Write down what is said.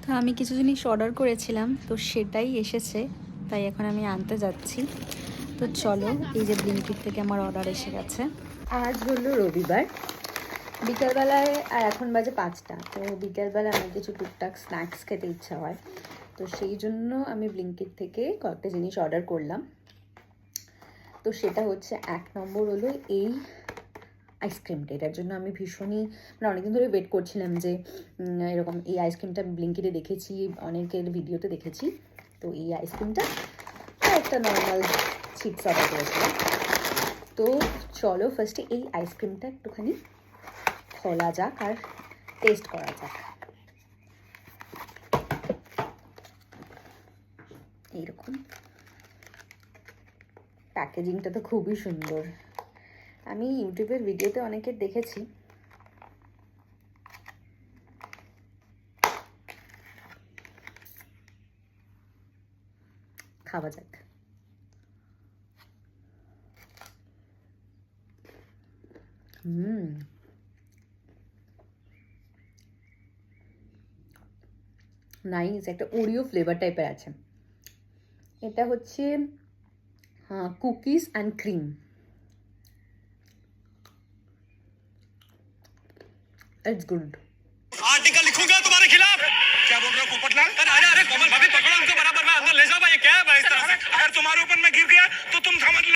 তো আমি কিছু জিনিস অর্ডার করেছিলাম, তো সেটাই এসেছে, তাই এখন আমি আনতে যাচ্ছি। তো চলো, এই যে ব্লিঙ্কিট থেকে আমার অর্ডার এসে গেছে। আজ হলো রবিবার, বিকেলবেলায়, আর এখন বাজে 5টা। তো বিকেলবেলা আমার কিছু টুকটাক স্ন্যাক্স খেতে ইচ্ছা হয়, তো সেই জন্য আমি ব্লিঙ্কিট থেকে কয়েকটা জিনিস অর্ডার করলাম। তো সেটা হচ্ছে 1 নম্বর হলো এই আইসক্রিমটা। এটার জন্য আমি ভীষণই মানে অনেকদিন ধরে ওয়েট করছিলাম যে এরকম এই আইসক্রিমটা ব্লিঙ্কিটে দেখেছি, অনেকের ভিডিওতে দেখেছি। তো এই আইসক্রিমটা একটা নর্মাল চিপস অর্ডার করেছিলাম। তো চলো ফার্স্টে এই আইসক্রিমটা একটুখানি খোলা যাক আর টেস্ট করা যাক। এইরকম প্যাকেজিংটা তো খুবই সুন্দর। আমি ইউটিউবের ভিডিওতে অনেকের দেখেছি। খাওয়া যাক। নাইস, একটা ওরিও ফ্লেভার টাইপের আছে। এটা হচ্ছে cookies and cream. It's good. Article लिखूंगा तुम्हारे खिलाफ। क्या बोल रहे हो पोपटलाल? अरे अरे कोमल भाभी पकड़ो उनको बराबर में अंदर ले जाओ भाई। ये क्या है भाई? इस तरह से अगर तुम्हारे ऊपर मैं गिर गया तो तुम समझ लो।